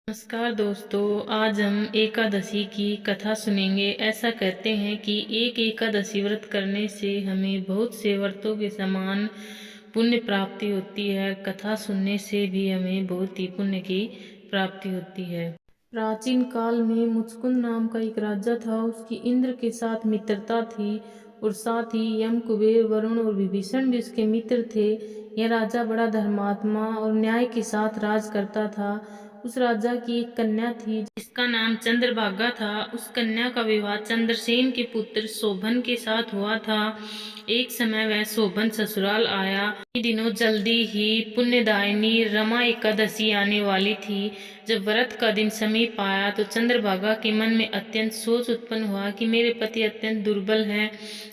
नमस्कार दोस्तों, आज हम एकादशी की कथा सुनेंगे। ऐसा कहते हैं कि एक एकादशी व्रत करने से हमें बहुत से व्रतों के समान पुण्य प्राप्ति होती है। कथा सुनने से भी हमें बहुत ही पुण्य की प्राप्ति होती है। प्राचीन काल में मुचकुंद नाम का एक राजा था। उसकी इंद्र के साथ मित्रता थी और साथ ही यम, कुबेर, वरुण और विभीषण भी उसके मित्र थे। यह राजा बड़ा धर्मात्मा और न्याय के साथ राज करता था। उस राजा की एक कन्या थी जिसका नाम चंद्रभागा था। उस कन्या का विवाह चंद्रसेन के पुत्र शोभन के साथ हुआ था। एक समय वह शोभन ससुराल आया। इन दिनों जल्दी ही पुण्यदायिनी रमा एकादशी आने वाली थी। जब व्रत का दिन समीप आया तो चंद्रभागा के मन में अत्यंत सोच उत्पन्न हुआ कि मेरे पति अत्यंत दुर्बल हैं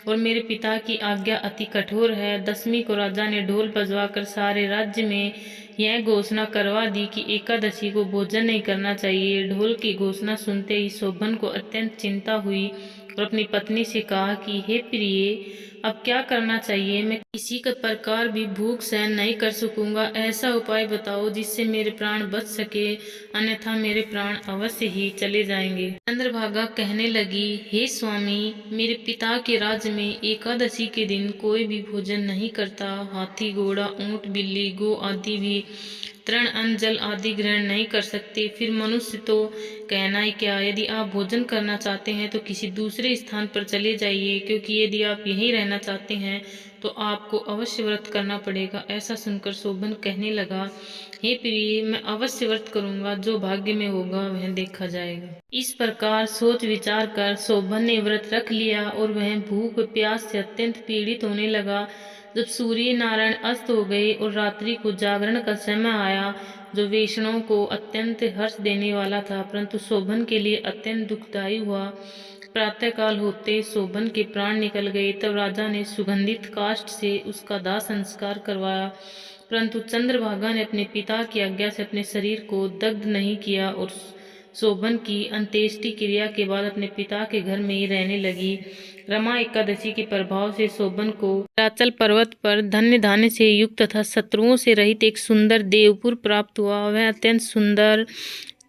और मेरे पिता की आज्ञा अति कठोर है। दसवीं को राजा ने ढोल बजवाकर सारे राज्य में यह घोषणा करवा दी कि एकादशी को भोजन नहीं करना चाहिए। ढोल की घोषणा सुनते ही शोभन को अत्यंत चिंता हुई और अपनी पत्नी से कहा कि हे प्रिय, अब क्या करना चाहिए? मैं किसी का प्रकार भी भूख सहन नहीं कर सकूंगा। ऐसा उपाय बताओ जिससे मेरे प्राण बच सके, अन्यथा मेरे प्राण अवश्य ही चले जाएंगे। चंद्रभागा कहने लगी, हे स्वामी, मेरे पिता के राज्य में एकादशी के दिन कोई भी भोजन नहीं करता। हाथी, घोड़ा, ऊंट, बिल्ली, गो आदि भी तृण, अन्न, जल आदि ग्रहण नहीं कर सकते। फिर मनुष्य तो कहना ही क्या। यदि आप भोजन करना चाहते हैं तो किसी दूसरे स्थान पर चले जाइए, क्योंकि यदि आप यहीं रहना चाहते हैं तो आपको अवश्य व्रत करना पड़ेगा। ऐसा सुनकर शोभन कहने लगा, हे प्रिय, मैं अवश्य व्रत करूंगा। जो भाग्य में होगा वह देखा जाएगा। इस प्रकार सोच विचार कर शोभन ने व्रत रख लिया और वह भूख प्यास से अत्यंत पीड़ित होने लगा। जब सूर्य नारायण अस्त हो गए और रात्रि को जागरण का समय आया, जो वैष्णव को अत्यंत हर्ष देने वाला था, परंतु शोभन के लिए अत्यंत दुखदायी हुआ। प्रातःकाल होते शोभन के प्राण निकल गए। तब राजा ने सुगंधित काष्ठ से उसका दाह संस्कार करवाया, परंतु चंद्रभागा ने अपने पिता की आज्ञा से अपने शरीर को दग्ध नहीं किया और शोभन की अंत्येष्टि क्रिया के बाद अपने पिता के घर में ही रहने लगी। रमा एकादशी के प्रभाव से शोभन को नीलाचल पर्वत पर धन्य धान्य से युक्त तथा शत्रुओं से रहित एक सुंदर देवपुर प्राप्त हुआ। वह अत्यंत सुंदर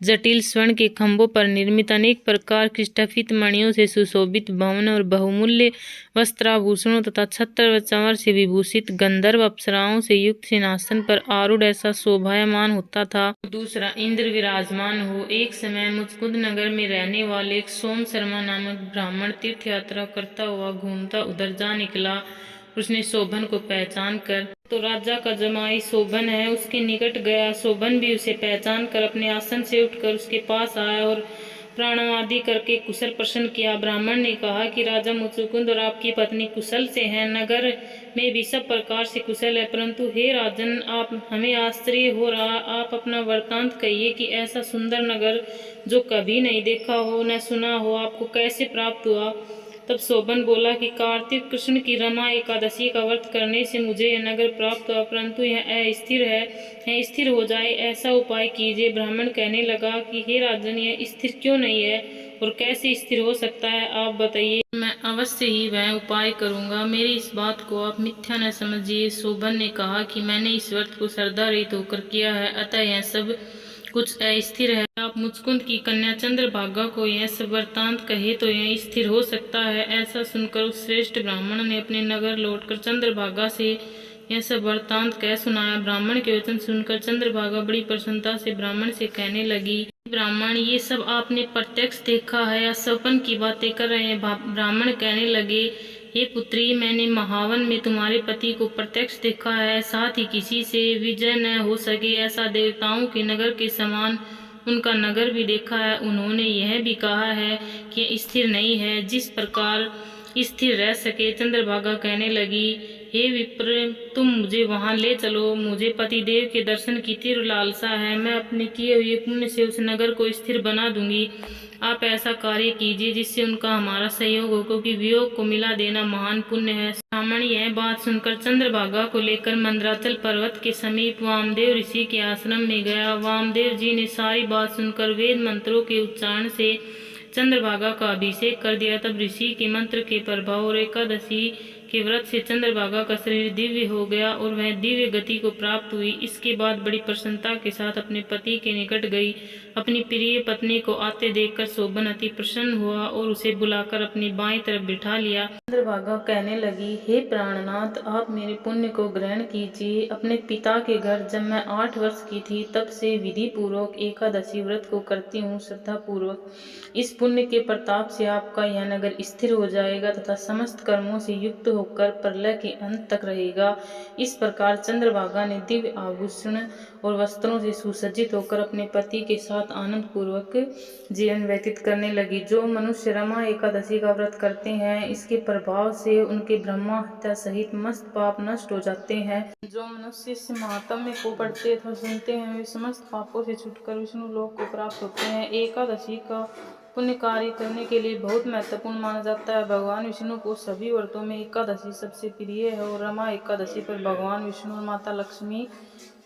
जटिल स्वर्ण के खंभों पर निर्मित अनेक प्रकार कृष्टफित मणियों से सुशोभित भवन और बहुमूल्य वस्त्राभूषणों तथा छत्र व चंवर से विभूषित गंधर्व अप्सराओं से युक्त सिंहासन पर आरूढ़ ऐसा शोभायमान होता था। दूसरा इंद्र विराजमान हो। एक समय मुचकुंद नगर में रहने वाले एक सोम शर्मा नामक ब्राह्मण तीर्थ यात्रा करता हुआ घूमता उधर जा निकला। उसने शोभन को पहचान कर तो राजा का जमाई शोभन है, उसके निकट गया। शोभन भी उसे पहचान कर अपने आसन से उठकर उसके पास आया और प्रणामादि करके कुशल प्रश्न किया। ब्राह्मण ने कहा कि राजा मुचुकुंद और आपकी पत्नी कुशल से हैं। नगर में भी सब प्रकार से कुशल है, परंतु हे राजन, आप हमें आश्चर्य हो रहा। आप अपना वृत्तांत कहिए कि ऐसा सुंदर नगर जो कभी नहीं देखा हो न सुना हो, आपको कैसे प्राप्त हुआ? तब शोभन बोला कि कार्तिक कृष्ण की रमा एकादशी का व्रत करने से मुझे यह नगर प्राप्त हुआ, परंतु यह अस्थिर है। यह स्थिर हो जाए ऐसा उपाय कीजिए। ब्राह्मण कहने लगा कि हे राजन, यह स्थिर क्यों नहीं है और कैसे स्थिर हो सकता है, आप बताइए। मैं अवश्य ही वह उपाय करूंगा। मेरी इस बात को आप मिथ्या न समझिए। शोभन ने कहा कि मैंने इस व्रत को श्रद्धा रहित होकर किया है, अतः यह सब कुछ अस्थिर है। आप मुचकुंद की कन्या चंद्रभागा को यह सब वृत्तांत कहे तो यह स्थिर हो सकता है। ऐसा सुनकर उस श्रेष्ठ ब्राह्मण ने अपने नगर लौटकर चंद्रभागा से यह सब वृत्तांत कह सुनाया। ब्राह्मण के वचन सुनकर चंद्रभागा बड़ी प्रसन्नता से ब्राह्मण से कहने लगी, ब्राह्मण, ये सब आपने प्रत्यक्ष देखा है या सपन की बातें कर रहे हैं? ब्राह्मण कहने लगे, हे पुत्री, मैंने महावन में तुम्हारे पति को प्रत्यक्ष देखा है, साथ ही किसी से विजय न हो सके ऐसा देवताओं के नगर के समान उनका नगर भी देखा है। उन्होंने यह भी कहा है कि स्थिर नहीं है, जिस प्रकार स्थिर रह सके। चंद्रभागा कहने लगी, हे विप्र, तुम मुझे वहां ले चलो। मुझे पतिदेव के दर्शन की तीव्र लालसा है। मैं अपने किए हुए पुण्य से उस नगर को स्थिर बना दूंगी। आप ऐसा कार्य कीजिए जिससे उनका हमारा सहयोग हो, क्योंकि वियोग को मिला देना महान पुण्य है। ब्राह्मण यह बात सुनकर चंद्रभागा को लेकर मंदराचल पर्वत के समीप वामदेव ऋषि के आश्रम में गया। वामदेव जी ने सारी बात सुनकर वेद मंत्रों के उच्चारण से चंद्रभागा का अभिषेक कर दिया। तब ऋषि के मंत्र के प्रभाव और एकादशी के व्रत से चंद्रभागा का शरीर दिव्य हो गया और वह दिव्य गति को प्राप्त हुई। इसके बाद बड़ी प्रसन्नता के साथ अपने पति के निकट गई। अपनी प्रिय पत्नी को आते देखकर शोभन अति प्रसन्न हुआ और उसे बुलाकर अपनी बाईं तरफ बिठा लिया। चंद्रभागा कहने लगी, हे प्राणनाथ, आप मेरे पुण्य को ग्रहण कीजिए। अपने पिता के घर जब मैं 8 वर्ष की थी तब से विधि पूर्वक एकादशी व्रत को करती हूँ। श्रद्धा पूर्वक इस पुण्य के प्रताप से आपका यह नगर स्थिर हो जाएगा तथा समस्त कर्मों से युक्त होकर प्रलय के अंत तक रहेगा। इस प्रकार चंद्रभागा ने दिव्य आभूषण और वस्त्रों से सुसज्जित होकर अपने पति के साथ आनंद पूर्वक जीवन व्यतीत करने लगी। जो मनुष्य रमा एकादशी का व्रत करते हैं, इसके प्रभाव से उनके ब्रह्मा हत्या सहित मस्त पाप नष्ट हो जाते हैं। जो मनुष्य इस महात्म्य को पढ़ते अथवा सुनते हैं, वे समस्त पापों से छूटकर विष्णु लोक को प्राप्त होते हैं। एकादशी का पुण्य कार्य करने के लिए बहुत महत्वपूर्ण माना जाता है। भगवान विष्णु को सभी व्रतों में एकादशी सबसे प्रिय है और रमा एकादशी पर भगवान विष्णु और माता लक्ष्मी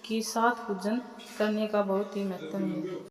की साथ पूजन करने का बहुत ही महत्व है।